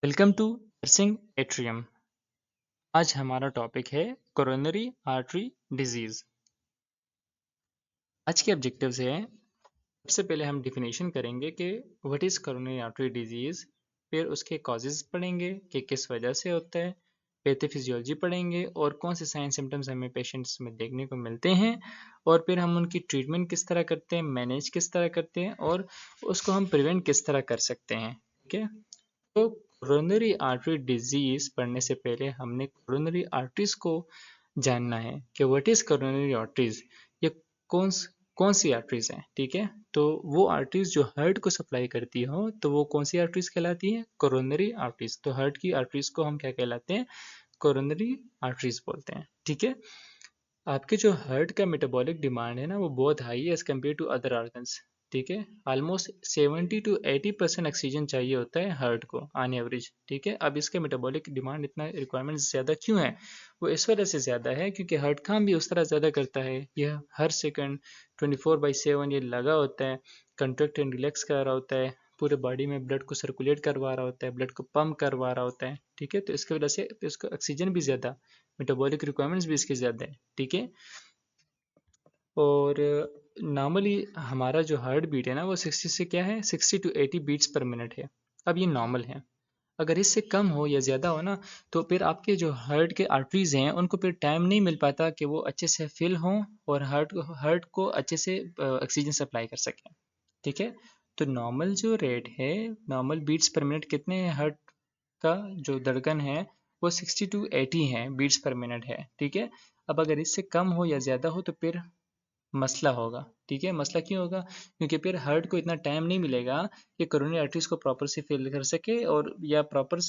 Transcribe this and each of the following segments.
Welcome to nursing atrium. आज हमारा topic है कोरोनरी आर्टरी डिजीज। आज के ऑब्जेक्टिव्स हैं, सबसे पहले हम डिफिनेशन करेंगे कि what is coronary artery disease, फिर उसके कॉजेज़ पढ़ेंगे कि किस वजह से होता है, पैथोफिजियोलॉजी पढ़ेंगे और कौन से साइन सिम्टम्स हमें पेशेंट्स में देखने को मिलते हैं, और फिर हम उनकी ट्रीटमेंट किस तरह करते हैं, मैनेज किस तरह करते हैं और उसको हम प्रिवेंट किस तरह कर सकते हैं। ठीक है, तो कोरोनरी आर्टरी डिजीज पढ़ने से पहले हमने कोरोनरी आर्टरीज को जानना है कि व्हाट इज कोरोनरी आर्टरीज, ये कौन कौन सी आर्टरीज हैं। ठीक है, तो वो आर्टरीज जो हार्ट को सप्लाई करती हो तो वो कौन सी आर्टरीज कहलाती है? Coronary arteries. तो हार्ट की आर्टरीज को हम क्या कहलाते हैं? कोरोनरी आर्टरीज बोलते हैं। ठीक है, आपके जो हार्ट का मेटाबॉलिक डिमांड है ना, वो बहुत हाई है as compare to other organs. ठीक है, ऑलमोस्ट 70 to 80% ऑक्सीजन चाहिए होता है हार्ट को ऑन एवरेज। ठीक है, अब इसके मेटाबॉलिक डिमांड इतना रिक्वायरमेंट ज़्यादा क्यों है? वो इस वजह से ज़्यादा है क्योंकि हार्ट काम भी उस तरह ज़्यादा करता है। यह हर सेकंड 24/7 ये लगा होता है, कंट्रैक्ट एंड रिलैक्स कर रहा होता है, पूरे बॉडी में ब्लड को सर्कुलेट करवा रहा होता है, ब्लड को पंप करवा रहा होता है। ठीक है, तो इसकी वजह से इसको ऑक्सीजन भी ज़्यादा, मेटाबॉलिक रिक्वायरमेंट्स भी इसके ज़्यादा है। ठीक है, और नॉर्मली हमारा जो हार्ट बीट है ना, वो 60 से क्या है, 60 to 80 बीट्स पर मिनट है। अब ये नॉर्मल है। अगर इससे कम हो या ज़्यादा हो ना, तो फिर आपके जो हार्ट के आर्टरीज हैं उनको फिर टाइम नहीं मिल पाता कि वो अच्छे से फिल हों और हार्ट को अच्छे से ऑक्सीजन सप्लाई कर सकें। ठीक है, तो नॉर्मल जो रेट है, नॉर्मल बीट्स पर मिनट कितने हैं हार्ट का जो धड़कन है, वो 60 to 80 है, बीट्स पर मिनट है। ठीक है, अब अगर इससे कम हो या ज़्यादा हो तो फिर मसला होगा। ठीक है, मसला क्यों होगा? क्योंकि फिर हार्ट को इतना टाइम नहीं मिलेगा कि कोरोनरी आर्टरीज को प्रॉपर से फिल कर सके और या प्रॉपर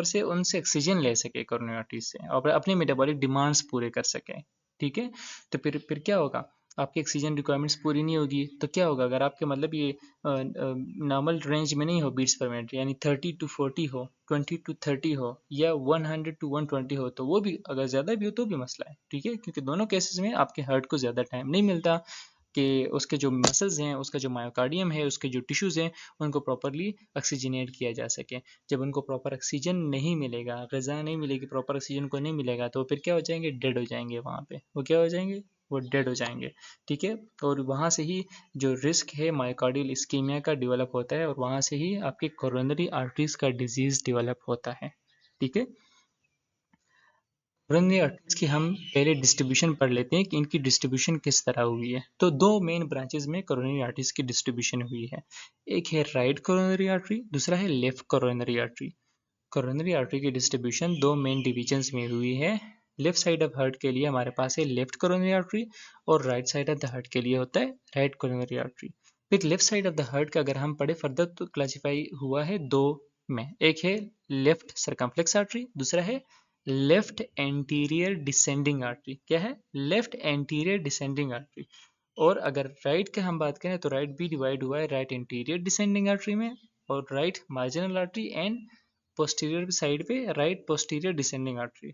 से उनसे ऑक्सीजन ले सके कोरोनरी आर्टरीज से और अपने मेटाबॉलिक डिमांड्स पूरे कर सके। ठीक है, तो फिर क्या होगा? आपकी ऑक्सीजन रिक्वायरमेंट्स पूरी नहीं होगी तो क्या होगा? अगर आपके मतलब ये नॉर्मल रेंज में नहीं हो बीट्स पर मिनट, यानी 30 to 40 हो, 20 to 30 हो या 100 to 120 हो, तो वो भी अगर ज़्यादा भी हो तो भी मसला है। ठीक है, क्योंकि दोनों केसेस में आपके हार्ट को ज़्यादा टाइम नहीं मिलता कि उसके जो मसल्स हैं, उसका जो मायोकार्डियम है, उसके जो टिश्यूज़ हैं, उनको प्रॉपरली ऑक्सीजनेट किया जा सके। जब उनको प्रॉपर ऑक्सीजन नहीं मिलेगा, ग़िज़ा नहीं मिलेगी, प्रॉपर ऑक्सीजन को नहीं मिलेगा, तो फिर क्या हो जाएंगे? डेड हो जाएंगे वहाँ पे। वो क्या हो जाएंगे? वो डेड हो जाएंगे। ठीक है, और वहाँ से ही जो रिस्क है मायोकार्डियल इस्कीमिया का डेवलप होता है और वहाँ से ही आपकी कोरोनरी आर्टरीज का डिजीज़ डेवलप होता है। ठीक है, कोरोनरी आर्टरीज की हम पहले डिस्ट्रीब्यूशन पढ़ लेते हैं कि इनकी डिस्ट्रीब्यूशन किस तरह हुई है। तो दो मेन ब्रांचेस में कोरोनरी आर्टरीज की डिस्ट्रीब्यूशन हुई है। एक है राइट कोरोनरी आर्टरी, दूसरा है left coronary artery. Coronary artery की डिस्ट्रीब्यूशन दो मेन डिविजन्स में हुई है। लेफ्ट साइड ऑफ हार्ट के लिए हमारे पास है लेफ्ट कोरोनरी आर्टरी और right side of the heart के लिए होता है राइट कोरोनरी आर्टरी। फिर left side of the heart का अगर हम पढ़े फर्दर तो क्लासीफाई हुआ है दो में। एक है लेफ्ट सर्कम्फ्लेक्स आर्टरी, दूसरा है लेफ्ट एंटीरियर डिसेंडिंग आर्टरी। क्या है? Left anterior descending artery. और अगर राइट का हम बात करें तो राइट भी डिवाइड हुआ है राइट इंटीरियर डिसेंडिंग आर्टरी में और right marginal artery and posterior side पे राइट पोस्टीरियर डिसेंडिंग आर्टरी।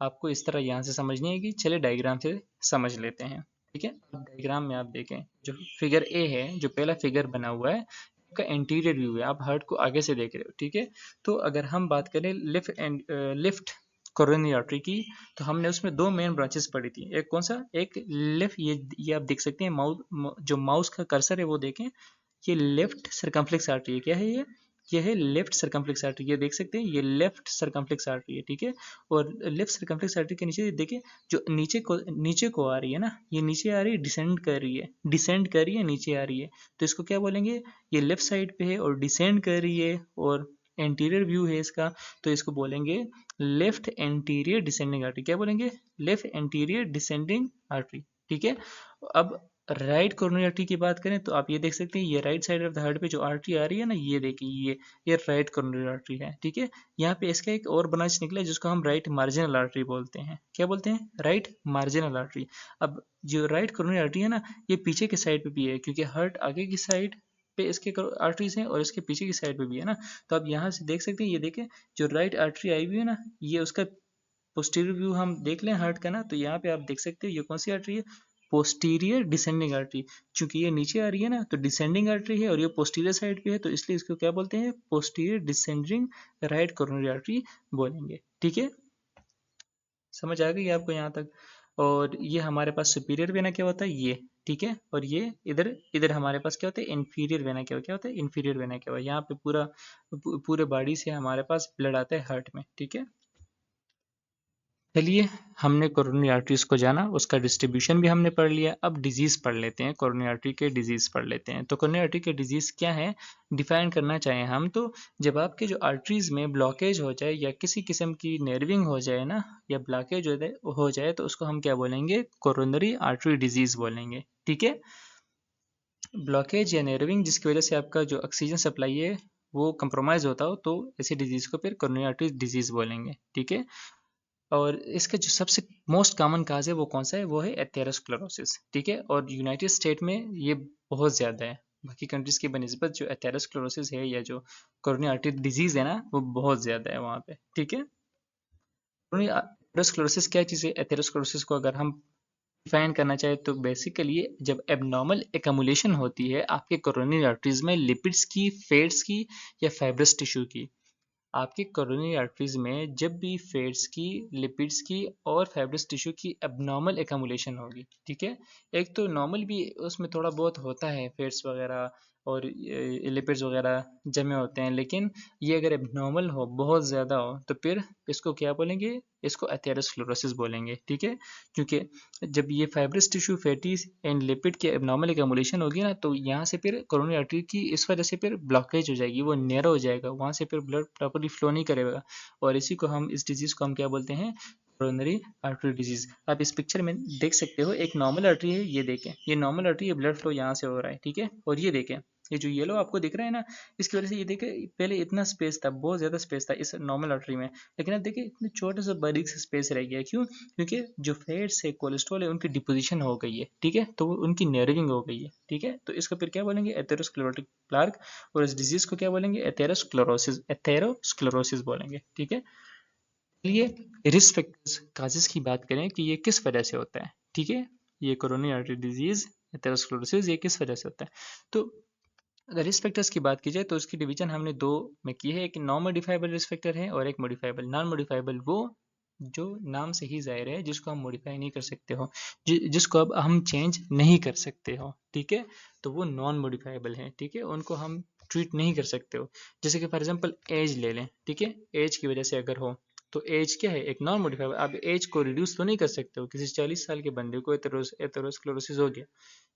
आपको इस तरह यहाँ से समझनी है कि चले डायग्राम से समझ लेते हैं। ठीक है, अब डायग्राम में आप देखें जो फिगर ए है, जो पहला फिगर बना हुआ है, का इंटीरियर व्यू है। आप हार्ट को आगे से देख रहे हो। ठीक है, तो अगर हम बात करें लेफ्ट कोरोनरी आर्टरी की, तो हमने उसमें दो मेन ब्रांचेस पढ़ी थी। एक कौन सा? एक लेफ्ट, ये आप देख सकते हैं जो माउस का कर्सर है वो देखें, ये लेफ्ट सर्कम्फ्लेक्स आर्टरी है। क्या है ये? ये है लेफ्ट सर्कम्फ्लेक्स आर्टरी। ये देख सकते हैं, ये लेफ्ट सर्कम्फ्लेक्स आर्टरी है। ठीक है, और लेफ्ट सर्कम्फ्लेक्स आर्टरी के नीचे देखिए, जो नीचे को आ रही है ना, ये नीचे आ रही है, डिसेंड कर रही है, डिसेंड कर रही है, नीचे आ रही है। तो इसको क्या बोलेंगे? ये लेफ्ट साइड पे है और डिसेंड कर रही है और एंटीरियर व्यू है इसका, तो इसको बोलेंगे लेफ्ट एंटीरियर डिसेंडिंग आर्टरी। क्या बोलेंगे? Left anterior descending artery. ठीक है, अब राइट कोरोनरी आर्टरी की बात करें तो आप ये देख सकते हैं, ये right side of the heart पे जो आर्टरी आ रही है ना, ये देखिए, ये राइट कोरोनरी आर्टरी है। ठीक है, यहाँ पे इसका एक और ब्रांच निकला है जिसको हम राइट मार्जिनल आर्टरी बोलते हैं। क्या बोलते हैं? Right marginal artery. अब जो राइट कोरोनरी आर्टरी है ना, ये पीछे के साइड पे भी है क्योंकि हार्ट आगे की साइड पे इसके आर्टरीज हैं और इसके पीछे की साइड पे भी है ना। तो आप यहाँ से देख सकते हैं, ये देखें, जो राइट आर्टरी आई हुई है ना, ये उसका पोस्टीरियर व्यू हम देख लें हार्ट का ना, तो यहाँ पे आप देख सकते हो ये कौन सी आर्टरी है? पोस्टीरियर डिसेंडिंग आर्टरी, चूंकि ये नीचे आ रही है ना तो डिसेंडिंग आर्टरी है और ये पोस्टीरियर साइड पे है, तो इसलिए इसको क्या बोलते हैं, posterior descending right coronary artery बोलेंगे। ठीक है, समझ आ गई आपको यहाँ तक। और ये हमारे पास सुपीरियर वेना क्या होता है, ये ठीक है, और ये इधर इधर हमारे पास क्या होता है, इंफीरियर वेना क्या होता है, इंफीरियर वेना क्या होता है, यहाँ पे पूरा पूरे बॉडी से हमारे पास ब्लड आता है हार्ट में। ठीक है, चलिए हमने कोरोनरी आर्टरीज को जाना, उसका डिस्ट्रीब्यूशन भी हमने पढ़ लिया। अब डिजीज पढ़ लेते हैं, कोरोनरी आर्टरी के डिजीज पढ़ लेते हैं। तो कोरोनरी आर्टरी के डिजीज क्या है, डिफाइन करना चाहें हम तो, जब आपके जो आर्टरीज में ब्लॉकेज हो जाए या किसी किस्म की नर्विंग हो जाए ना, या ब्लॉकेज हो जाए तो उसको हम क्या बोलेंगे, कोरोनरी आर्टरी डिजीज बोलेंगे। ठीक है, ब्लॉकेज या नर्विंग जिसकी वजह से आपका जो ऑक्सीजन सप्लाई है वो कंप्रोमाइज होता हो, तो ऐसी डिजीज को फिर कोरोनरी आर्टरी डिजीज बोलेंगे। ठीक है, और इसका जो सबसे मोस्ट कॉमन काज है वो कौन सा है, वो है एथेरोस्क्लेरोसिस। ठीक है, और यूनाइटेड स्टेट में ये बहुत ज़्यादा है, बाकी कंट्रीज़ की बनिस्बत जो एथेरोस्क्लेरोसिस है या जो कोरोनरी आर्टरी डिजीज़ है ना, वो बहुत ज़्यादा है वहाँ पे। ठीक है, कोरोनरी एथेरोस्क्लेरोसिस क्या चीज़ है, एथेरोस्क्लेरोसिस को अगर हम डिफाइन करना चाहे तो बेसिकली जब एबनॉर्मल एकमुलेशन होती है आपके कोरोनरी आर्टरीज में लिपिड्स की, फैट्स की या फाइब्रस टिश्यू की, आपकी कोरोनरी आर्टरीज में जब भी फैट्स की, लिपिड्स की और फाइब्रस टिश्यू की एबनॉर्मल एकमुलेशन होगी। ठीक है, एक तो नॉर्मल भी उसमें थोड़ा बहुत होता है, फैट्स वगैरह और लिपिड्स वगैरह जमे होते हैं, लेकिन ये अगर एबनॉर्मल हो, बहुत ज़्यादा हो, तो फिर इसको क्या बोलेंगे, इसको एथेरोस्क्लेरोसिस बोलेंगे। ठीक है, क्योंकि जब ये फाइब्रस टिश्यू, फैटीज एंड लिपिड के एबनॉर्मल एकमुलेशन होगी ना, तो यहाँ से फिर कोरोनरी आर्टरी की इस वजह से फिर ब्लॉकेज हो जाएगी, वो नैरो हो जाएगा, वहाँ से फिर ब्लड प्रॉपरली फ्लो नहीं करेगा, और इसी को हम, इस डिजीज़ को हम क्या बोलते हैं, कोरोनरी आर्टरी डिजीज। आप इस पिक्चर में देख सकते हो, एक नॉर्मल आर्टरी है, ये देखें, ये नॉर्मल आर्टरी है, ब्लड फ्लो यहाँ से हो रहा है। ठीक है, और ये देखें, ये जो येलो आपको दिख रहा है ना, इसकी वजह से ये देखें, पहले इतना स्पेस था, बहुत ज़्यादा स्पेस था इस नॉर्मल आर्टरी में, लेकिन अब देखिए इतने छोटे से बारीक से स्पेस रह गया। क्यों, क्योंकि जो फैट्स है, कोलेस्ट्रॉल है, उनकी डिपोजिशन हो गई है। ठीक है, तो उनकी नर्विंग हो गई है। ठीक है, तो इसको फिर क्या बोलेंगे, एथेरोस्क्लेरोटिक प्लाक, और इस डिजीज को क्या बोलेंगे, एथेरोस्क्लेरोसिस, एथेरोस्क्लेरोसिस बोलेंगे। ठीक है, चलिए रिस्क फैक्टर्स काजेस की बात करें कि ये किस वजह से होता है। ठीक है, ये कोरोनरी आर्टरी डिजीज एथेरोस्क्लेरोसिस ये किस वजह से होता है। तो अगर रिस्क फैक्टर्स की बात की जाए तो उसकी डिवीजन हमने दो में की है, एक नॉन मॉडिफाइबल रिस्क फैक्टर है और एक मॉडिफाइबल। नॉन मॉडिफाइबल वो जो नाम से ही जाहिर है, जिसको हम मॉडिफाई नहीं कर सकते हो, जिसको अब हम चेंज नहीं कर सकते हो। ठीक है, तो वो नॉन मॉडिफाइबल है। ठीक है, उनको हम ट्रीट नहीं कर सकते हो। जैसे कि फॉर एग्जांपल एज ले लें। ठीक है, एज की वजह से अगर हो तो एज क्या है, एक नॉन मॉडिफाइबल। आप एज को रिड्यूस तो नहीं कर सकते हो, किसी 40 साल के बंदे को एथेरोस्क्लेरोसिस हो गया,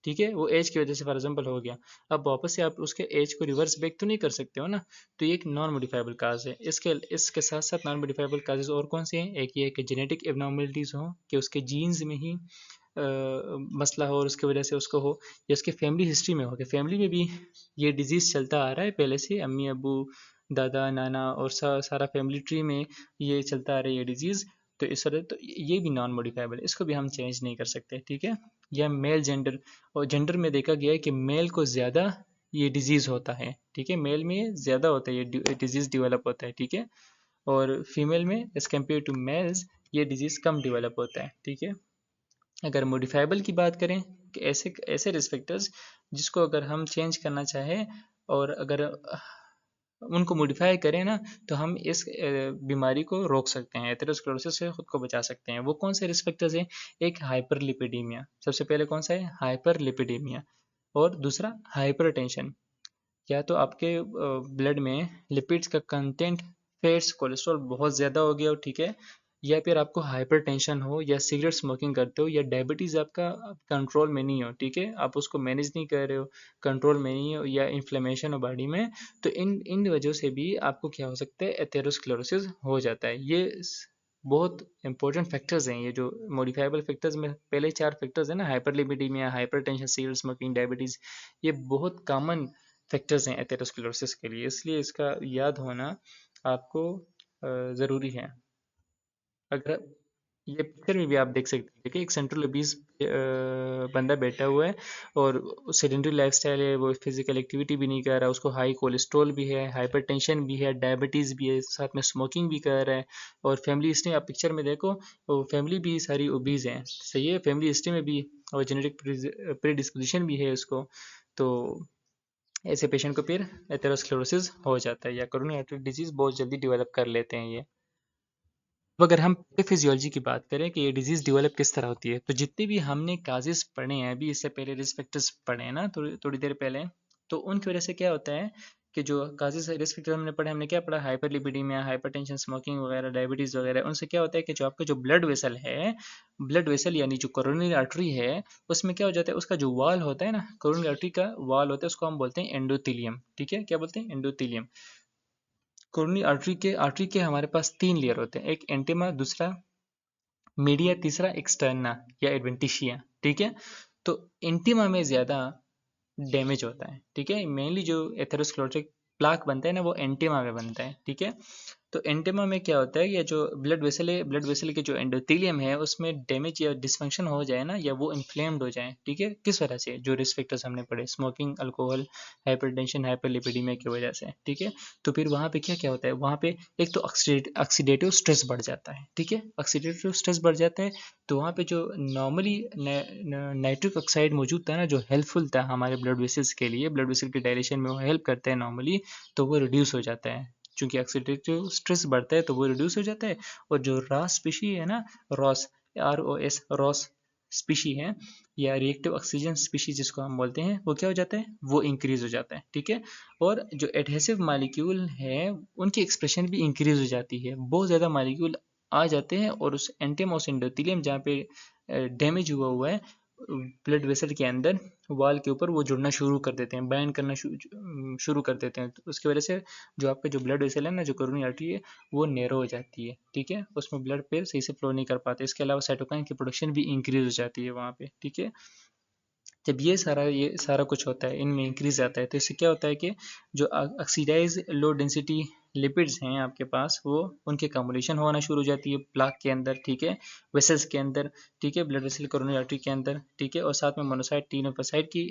ठीक है, वो एज की वजह से फॉर एग्जांपल हो गया, अब वापस से आप उसके एज को रिवर्स बैक तो नहीं कर सकते हो ना, तो ये एक नॉन मॉडिफाइबल काज है। इसके इसके साथ साथ नॉन मॉडिफाइबल काजेज और कौन से हैं, एक ये है कि जेनेटिक एबनॉर्मलिटीज़ हो, कि उसके जीन्स में ही मसला हो और उसकी वजह से उसको हो, या उसके फैमिली हिस्ट्री में हो, कि फैमिली में भी ये डिजीज़ चलता आ रहा है पहले से, अम्मी अबू दादा नाना और सारा फैमिली ट्री में ये चलता आ रहा है ये डिजीज़, तो इस तरह तो ये भी नॉन मॉडिफाइबल, इसको भी हम चेंज नहीं कर सकते। ठीक है, या मेल जेंडर, और जेंडर में देखा गया है कि मेल को ज़्यादा ये डिजीज़ होता है। ठीक है, मेल में ज़्यादा होता है ये डिजीज़ डेवलप होता है। ठीक है, और फीमेल में एज कम्पेयर टू मेल्स ये डिजीज़ कम डेवलप होता है। ठीक है, अगर मॉडिफाइबल की बात करें कि ऐसे ऐसे रिस्क फैक्टर्स जिसको अगर हम चेंज करना चाहें और अगर उनको मॉडिफाई करें ना, तो हम इस बीमारी को रोक सकते हैं, एथेरोस्क्लेरोसिस से खुद को बचा सकते हैं। वो कौन से रिस्क फैक्टर्स हैं, एक हाइपरलिपिडीमिया, सबसे पहले कौन सा है, हाइपरलिपिडीमिया, और दूसरा हाइपरटेंशन, या तो आपके ब्लड में लिपिड्स का कंटेंट, फैट्स, कोलेस्ट्रॉल बहुत ज़्यादा हो गया हो। ठीक है, या फिर आपको हाइपरटेंशन हो, या सिगरेट स्मोकिंग करते हो, या डायबिटीज़ आपका कंट्रोल में नहीं हो। ठीक है, आप उसको मैनेज नहीं कर रहे हो, कंट्रोल में नहीं हो, या इन्फ्लेमेशन हो बॉडी में, तो इन इन वजह से भी आपको क्या हो सकता है, एथेरोस्क्लेरोसिस हो जाता है। ये बहुत इंपॉर्टेंट फैक्टर्स हैं, ये जो मॉडिफाइबल फैक्टर्स में पहले चार फैक्टर्स हैं ना, hyperlipidaemia, hypertension, cigarette smoking, diabetes, ये बहुत कॉमन फैक्टर्स हैं एथेरोस्क्लेरोसिस के लिए, इसलिए इसका याद होना आपको ज़रूरी है। अगर ये पिक्चर में भी आप देख सकते हैं कि एक सेंट्रल ओबीस बंदा बैठा हुआ है और सेडेंटरी लाइफस्टाइल है, वो फिजिकल एक्टिविटी भी नहीं कर रहा, उसको हाई कोलेस्ट्रॉल भी है, हाइपरटेंशन भी है, डायबिटीज़ भी है, साथ में स्मोकिंग भी कर रहा है। और फैमिली हिस्ट्री आप पिक्चर में देखो, वो फैमिली भी सारी ओबीज हैं, सही है, फैमिली हिस्ट्री में भी और जेनेटिक प्रीडिस्पोजिशन भी है उसको। तो ऐसे पेशेंट को फिर एथेरोस्क्लेरोसिस हो जाता है या कोरोनरी आर्टरी डिजीज बहुत जल्दी डेवलप कर लेते हैं ये। अब अगर हम फिजियोलॉजी की बात करें कि ये डिजीज़ डेवलप किस तरह होती है, तो जितने भी हमने काजेस पढ़े हैं अभी, इससे पहले रिस्क फैक्टर्स पढ़े हैं ना थोड़ी थोड़ी देर पहले, तो उनकी वजह से क्या होता है कि जो काजेस रिस्क फैक्टर हमने पढ़े, हमने क्या पढ़ा, हाइपरलिपिडीमिया, हाइपरटेंशन, स्मोकिंग वगैरह, डायबिटीज़ वगैरह, उनसे क्या होता है कि जो आपका जो ब्लड वेसल है, ब्लड वेसल यानी जो कोरोनरी आर्टरी है, उसमें क्या हो जाता है, उसका जो वाल होता है ना, कोरोनरी आर्टरी का वाल होता है, उसको हम बोलते हैं एंडोथीलियम। ठीक है, क्या बोलते हैं, एंडोथीलियम। कोरोनरी आर्टरी के हमारे पास 3 लेयर होते हैं, एक एंटेमा, दूसरा मीडिया, तीसरा एक्सटर्ना या एडवेंटिशिया। ठीक है, तो इंटीमा में ज़्यादा डैमेज होता है। ठीक है, मेनली जो एथेरोस्क्लेरोटिक प्लाक बनता है ना, वो एंटीमा में बनता है। ठीक है, तो एंटेमा में क्या होता है, या जो ब्लड वेसल है, ब्लड वेसल के जो एंडोथेलियम है उसमें डैमेज या डिसफंक्शन हो जाए ना, या वो इन्फ्लेम्ड हो जाए, ठीक है, किस वजह से, जो रिस्क फैक्टर्स हमने पढ़े, स्मोकिंग, अल्कोहल, हाइपरटेंशन, हाइपरलिपिडीमिया की वजह से। ठीक है, तो फिर वहाँ पे क्या क्या होता है, वहाँ पे एक तो ऑक्सीडेटिव स्ट्रेस बढ़ जाता है। ठीक है, ऑक्सीडेटिव स्ट्रेस बढ़ जाता है, तो वहाँ पे जो नॉर्मली नाइट्रिक ऑक्साइड मौजूद था ना, जो हेल्पफुल था हमारे ब्लड वेसल्स के लिए, ब्लड वेसल के डायलेशन में वो हेल्प करता है नॉर्मली, तो वो रिड्यूस हो जाता है। चूंकि ऑक्सीडेटिव स्ट्रेस बढ़ता है तो वो रिड्यूस हो जाता है, और जो रॉस स्पीशी है ना, रॉस, ROS, रॉस स्पीशी है, या रिएक्टिव ऑक्सीजन स्पीशी जिसको हम बोलते हैं, वो क्या हो जाता है, वो इंक्रीज हो जाता है। ठीक है, और जो एडहेसिव मालिक्यूल है उनकी एक्सप्रेशन भी इंक्रीज हो जाती है, बहुत ज़्यादा मालिक्यूल आ जाते हैं, और उस एंटेमोस एंडोथेलियम जहाँ पे डैमेज हुआ है ब्लड वेसल के अंदर, वाल के ऊपर वो जुड़ना शुरू कर देते हैं, बाइंड करना शुरू कर देते हैं, तो उसकी वजह से जो आपका जो ब्लड वेसल है ना, जो कोरोनरी आर्टरी है, वो नैरो हो जाती है। ठीक है, उसमें ब्लड फिर सही से फ्लो नहीं कर पाते, इसके अलावा साइटोकाइन की प्रोडक्शन भी इंक्रीज हो जाती है वहाँ पे। ठीक है, जब ये सारा कुछ होता है, इनमें इंक्रीज आता है, तो इससे क्या होता है कि जो ऑक्सीडाइज लो डेंसिटी लिपिड्स हैं आपके पास, वो उनकी कम्युलेशन होना शुरू हो जाती है प्लाक के अंदर। ठीक है, वेसल्स के अंदर। ठीक है, ब्लड वेसल कोरोनरी आर्टरी के अंदर। ठीक है, और साथ में मोनोसाइट, टी लिम्फोसाइट की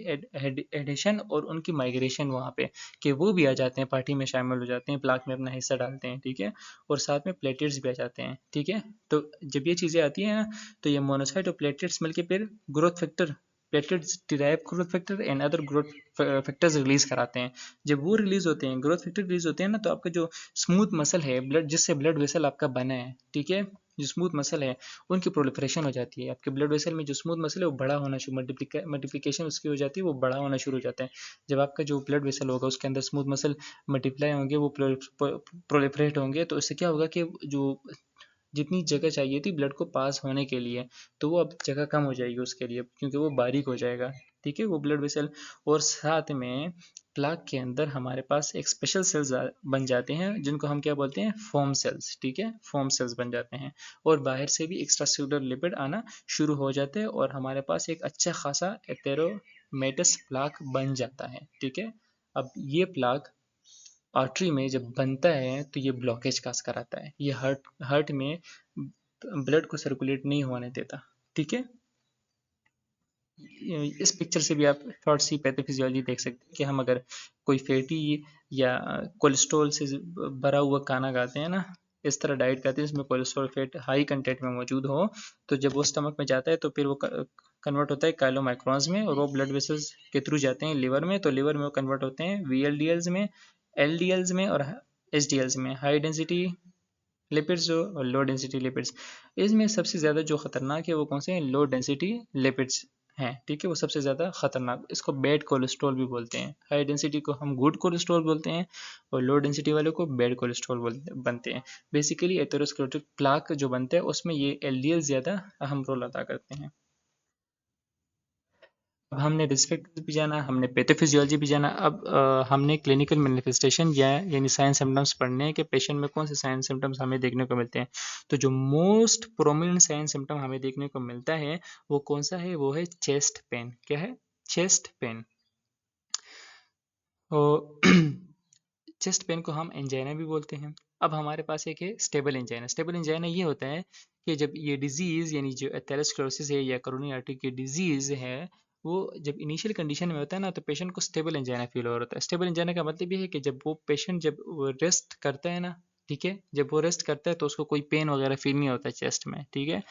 एडिशन और उनकी माइग्रेशन वहाँ पे, कि वो भी आ जाते हैं, पार्टी में शामिल हो जाते हैं, प्लाक में अपना हिस्सा डालते हैं। ठीक है, और साथ में प्लेटलेट्स भी आ जाते हैं। ठीक है, तो जब ये चीज़ें आती हैं ना, तो ये मोनोसाइट और प्लेटलेट्स मिलकर फिर growth factor, platelets derive growth factor and other growth factors release कराते हैं। जब वो रिलीज होते हैं, ग्रोथ फैक्टर रिलीज होते हैं ना, तो आपका जो स्मूथ मसल है, ब्लड जिससे ब्लड वेसल आपका बना है, ठीक है, जो स्मूथ मसल है, उनकी प्रोलिफरेशन हो जाती है। आपके ब्लड वेसल में जो स्मूथ मसल है वो बड़ा होना शुरू, मल्टीप्लिकेशन उसकी हो जाती है, वो बड़ा होना शुरू हो जाता है। जब आपका जो ब्लड वेसल होगा उसके अंदर स्मूथ मसल मल्टीप्लाई होंगे, वो प्रोलिफरेट होंगे, तो इससे क्या होगा कि जो जितनी जगह चाहिए थी ब्लड को पास होने के लिए, तो वो अब जगह कम हो जाएगी उसके लिए, क्योंकि वो बारीक हो जाएगा। ठीक है, वो ब्लड वेसल, और साथ में प्लाक के अंदर हमारे पास एक स्पेशल सेल्स बन जाते हैं, जिनको हम क्या बोलते हैं, फोम सेल्स। ठीक है, फोम सेल्स बन जाते हैं, और बाहर से भी एक्स्ट्रा सेलुलर लिपिड आना शुरू हो जाते हैं, और हमारे पास एक अच्छा खासा एथेरोमेटस प्लाक बन जाता है। ठीक है, अब ये प्लाक आर्टरी में जब बनता है तो ये ब्लॉकेज काज कराता है, ये हार्ट में ब्लड को सर्कुलेट नहीं होने देता। ठीक है, इस पिक्चर से भी आप थोड़ी सी पैथोफिजियोलॉजी देख सकते हैं कि हम अगर कोई फैटी या कोलेस्ट्रॉल से भरा हुआ खाना खाते हैं ना, इस तरह डाइट खाते हैं जिसमें कोलेस्ट्रॉल फैट हाई कंटेंट में मौजूद हो, तो जब वो स्टमक में जाता है तो फिर वो कन्वर्ट होता है काइलोमाइक्रॉन्स में, और वो ब्लड वेसल्स के थ्रू जाते हैं लिवर में, तो लिवर में वो कन्वर्ट होते हैं VLDLs में, LDLs में और HDLs में, हाई डेंसिटी लिपिड्स और लो डेंसिटी लिपिड्स। इसमें सबसे ज़्यादा जो खतरनाक है वो कौन से हैं, लो डेंसिटी लिपिड्स हैं। ठीक है, वो सबसे ज़्यादा खतरनाक, इसको बैड कोलेस्ट्रॉल भी बोलते हैं। हाई डेंसिटी को हम गुड कोलेस्ट्रॉल बोलते हैं, और लो डेंसिटी वाले को बैड कोलेस्ट्रॉल बनते हैं। बेसिकली एथेरोस्क्लेरोटिक प्लाक जो बनता है उसमें ये LDL ज़्यादा अहम रोल अदा करते हैं। अब हमने रिस्क फैक्टर्स भी जाना, हमने पैथोफिजियोलॉजी भी जाना, अब हमने क्लिनिकल मैनिफेस्टेशन या यानी साइन सिम्टम्स पढ़ने हैं कि पेशेंट में कौन से साइन सिम्टम्स हमें देखने को मिलते हैं। तो जो मोस्ट प्रोमिनेंट साइन सिम्टम हमें देखने को मिलता है वो कौन सा है, वो है चेस्ट पेन। क्या है, चेस्ट पेन। और चेस्ट पेन को हम एंजाइना भी बोलते हैं। अब हमारे पास एक है स्टेबल एंजाइना। स्टेबल एंजाइना ये होता है कि जब ये डिजीज़ यानी जो एथेरोस्क्लेरोसिस है या कोरोनरी आर्टरी की डिजीज़ है, वो जब इनिशियल कंडीशन में होता है ना, तो पेशेंट को स्टेबल एंजाइना फील हो रहा होता है। स्टेबल एंजाइना का मतलब ये है कि जब वो पेशेंट जब वो रेस्ट करता है ना, ठीक है, जब वो रेस्ट करता है तो उसको कोई पेन वगैरह फील नहीं होता चेस्ट में, ठीक है।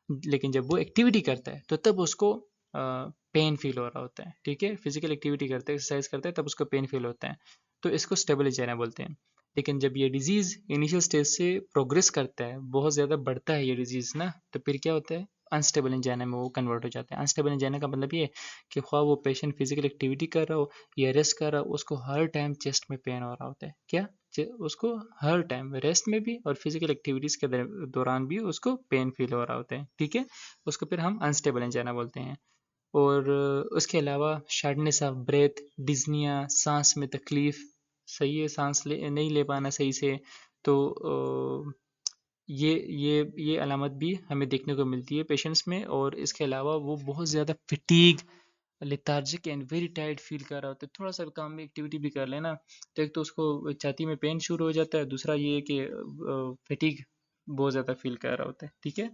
लेकिन जब वो एक्टिविटी करता है तो तब उसको पेन फील हो रहा होता है, ठीक है। फिजिकल एक्टिविटी करता है, एक्सरसाइज करता है, तब उसको पेन फील होता है, तो इसको स्टेबल एंजाइना बोलते हैं। लेकिन जब ये डिजीज़ इनिशियल स्टेज से प्रोग्रेस करता है, बहुत ज़्यादा बढ़ता है ये डिजीज़ ना, तो फिर क्या होता है, अनस्टेबल एंजाइना में वो कन्वर्ट हो जाता है। अनस्टेबल एंजाइना का मतलब ये है कि ख्वाह वो पेशेंट फिजिकल एक्टिविटी कर रहा हो या रेस्ट कर रहा हो, उसको हर टाइम चेस्ट में पेन हो रहा होता है। क्या उसको हर टाइम रेस्ट में भी और फिजिकल एक्टिविटीज़ के दौरान भी उसको पेन फील हो रहा होता है, ठीक है। उसको फिर हम अनस्टेबल एंजाइना बोलते हैं। और उसके अलावा शार्टनेस ऑफ ब्रेथ, डिज़निया, सांस में तकलीफ़, सही है, सांस नहीं ले पाना सही से, तो ये अलामत भी हमें देखने को मिलती है पेशेंट्स में। और इसके अलावा वो बहुत ज़्यादा fatigue, lethargic and very tired feel कर रहा होता है। थोड़ा सा काम में एक्टिविटी भी कर लेना तो एक तो उसको छाती में पेन शुरू हो जाता है, दूसरा ये है कि फटीग बहुत ज़्यादा फील कर रहा होता है, ठीक है।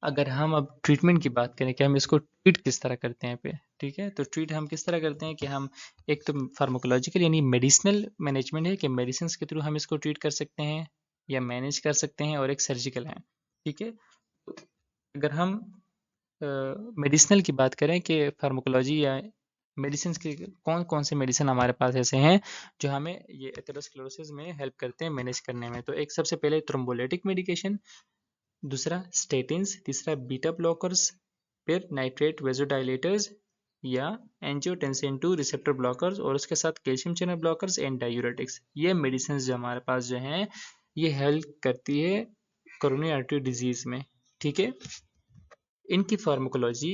अगर हम अब ट्रीटमेंट की बात करें कि हम इसको ट्रीट किस तरह करते हैं पे, ठीक है, तो ट्रीट हम किस तरह करते हैं कि हम एक तो फार्माकोलॉजिकल यानी मेडिसिनल मैनेजमेंट है कि मेडिसिन के थ्रू हम इसको ट्रीट कर सकते हैं या मैनेज कर सकते हैं, और एक सर्जिकल है, ठीक है। तो अगर हम मेडिसिनल की बात करें कि फार्माकोलॉजी या मेडिसिन के कौन कौन से मेडिसिन हमारे पास ऐसे हैं जो हमें ये एथेरोस्क्लेरोसिस में हेल्प करते हैं मैनेज करने में, तो एक सबसे पहले थ्रोम्बोलिटिक मेडिकेशन, दूसरा स्टेटिन्स, तीसरा बीटा ब्लॉकर्स, फिर नाइट्रेट वेजोडाइलेटर्स या एंजियोटेंसिन 2 रिसेप्टर ब्लॉकर्स, और उसके साथ calcium channel blockers and diuretics. ये मेडिसिन जो हमारे पास जो हैं ये हेल्प करती है कोरोनरी आर्टरी डिजीज में, ठीक है। इनकी फार्माकोलॉजी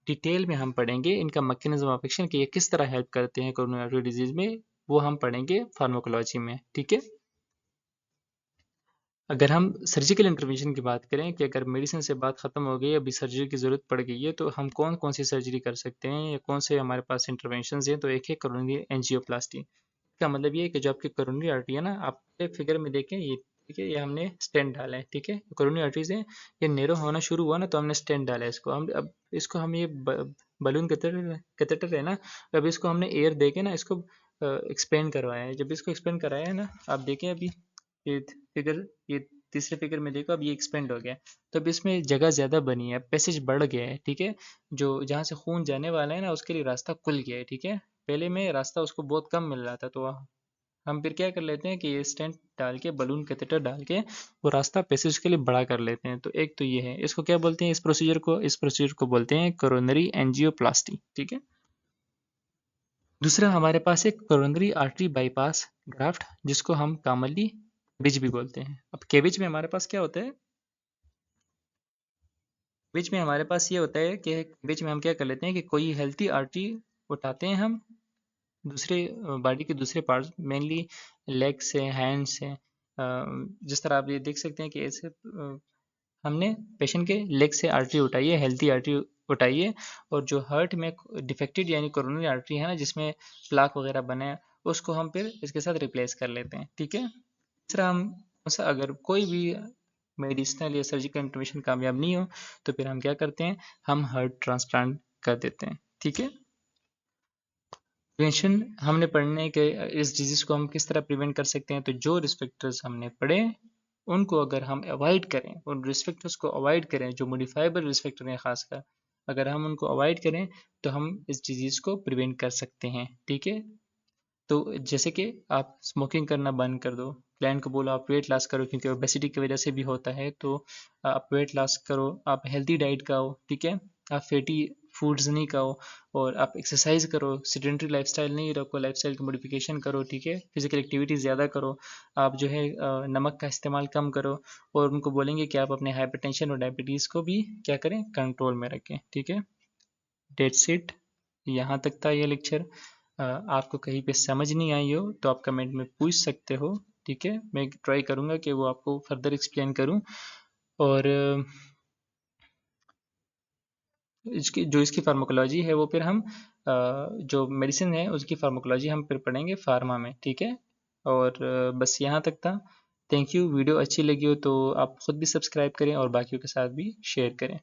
डिटेल में हम पढ़ेंगे, इनका मैकेनिज्म ऑफ एक्शन कि ये किस तरह हेल्प करते हैं कोरोनरी आर्टरी डिजीज में, वो हम पढ़ेंगे फार्माकोलॉजी में, ठीक है। अगर हम सर्जिकल इंटरवेंशन की बात करें कि अगर मेडिसिन से बात ख़त्म हो गई, अभी सर्जरी की ज़रूरत पड़ गई है, तो हम कौन कौन सी सर्जरी कर सकते हैं या कौन से हमारे पास इंटरवेंशन हैं, तो एक है कोरोनरी एंजियोप्लास्टी। इसका मतलब ये है कि जो आपकी कोरोनरी आर्टरी है ना, आप फिगर में देखें, ये ठीक है, ये हमने स्टेंट डाला है, ठीक है। कोरोनरी आर्टरी से ये नेरो होना शुरू हुआ ना, तो हमने स्टेंट डाला है इसको, हम अब इसको हम ये बलून कैथेटर है ना, अब इसको हमने एयर दे के ना इसको एक्सपेंड करवाया है। जब इसको एक्सपेंड कराया है ना, आप देखें अभी ये फिगर, ये तीसरे फिगर में देखो, अब ये एक्सपेंड हो गया, तो अब इसमें जगह ज़्यादा बनी है, पैसेज बढ़ गया है, ठीक है। जो जहाँ से खून जाने वाला है ना, उसके लिए रास्ता खुल गया है, ठीक है। पहले में रास्ता उसको बहुत कम मिल रहा था, तो हम फिर क्या कर लेते हैं कि ये स्टेंट डाल के, बलून कैथेटर डाल के वो रास्ता पैसेज के लिए बड़ा कर लेते हैं। तो एक तो ये है, इसको क्या बोलते हैं, इस प्रोसीजर को बोलते हैं कोरोनरी एंजियोप्लास्टी, ठीक है। दूसरा हमारे पास है कोरोनरी आर्टरी बाईपास ग्राफ्ट, जिसको हम कॉमनली केबिज भी बोलते हैं। अब केबिज में हमारे पास क्या होता है, केबिज में हमारे पास ये होता है कि केबिज में हम क्या कर लेते हैं कि कोई हेल्थी आर्टरी उठाते हैं हम दूसरे बॉडी के दूसरे पार्ट्स, मेनली लेग से, हैंड से, जिस तरह आप ये देख सकते हैं कि ऐसे हमने पेशेंट के लेग से आर्टरी उठाई है, हेल्थी आर्टरी उठाई है, और जो हार्ट में डिफेक्टेड यानी कोरोनरी आर्टरी है ना, जिसमें प्लाक वगैरह बने हैं, उसको हम फिर इसके साथ रिप्लेस कर लेते हैं, ठीक है। तीसरा हम अगर कोई भी मेडिसिनल या सर्जिकल इंटरवेंशन कामयाब नहीं हो, तो फिर हम क्या करते हैं, हम हार्ट ट्रांसप्लांट कर देते हैं, ठीक है। प्रिवेंशन हमने पढ़ने के, इस डिजीज़ को हम किस तरह प्रिवेंट कर सकते हैं, तो जो रिस्क फैक्टर्स हमने पढ़े उनको अगर हम अवॉइड करें, उन रिस्क फैक्टर्स को अवॉइड करें जो मॉडिफाइबल रिस्क फैक्टर हैं खासकर, अगर हम उनको अवॉइड करें तो हम इस डिजीज़ को प्रिवेंट कर सकते हैं, ठीक है। तो जैसे कि आप स्मोकिंग करना बंद कर दो, क्लाइंट को बोलो आप वेट लॉस करो, क्योंकि ओबेसिटी की वजह से भी होता है, तो आप वेट लॉस करो, आप हेल्दी डाइट खाओ, ठीक है, आप फैटी फूड्स नहीं खाओ, और आप एक्सरसाइज करो, सीडेंटरी लाइफस्टाइल नहीं रखो, लाइफस्टाइल की मॉडिफिकेशन करो, ठीक है, फिजिकल एक्टिविटी ज़्यादा करो, आप जो है नमक का इस्तेमाल कम करो, और उनको बोलेंगे कि आप अपने हाइपरटेंशन और डायबिटीज़ को भी क्या करें, कंट्रोल में रखें, ठीक है। डेट्स इट, यहाँ तक था ये लेक्चर। आपको कहीं पे समझ नहीं आई हो तो आप कमेंट में पूछ सकते हो, ठीक है, मैं ट्राई करूँगा कि वो आपको फर्दर एक्सप्लेन करूँ। और इसकी फार्माकोलॉजी है वो फिर हम जो मेडिसिन है उसकी फार्माकोलॉजी हम फिर पढ़ेंगे फार्मा में, ठीक है। और बस यहाँ तक था। Thank you. वीडियो अच्छी लगी हो तो आप खुद भी सब्सक्राइब करें और बाकियों के साथ भी शेयर करें।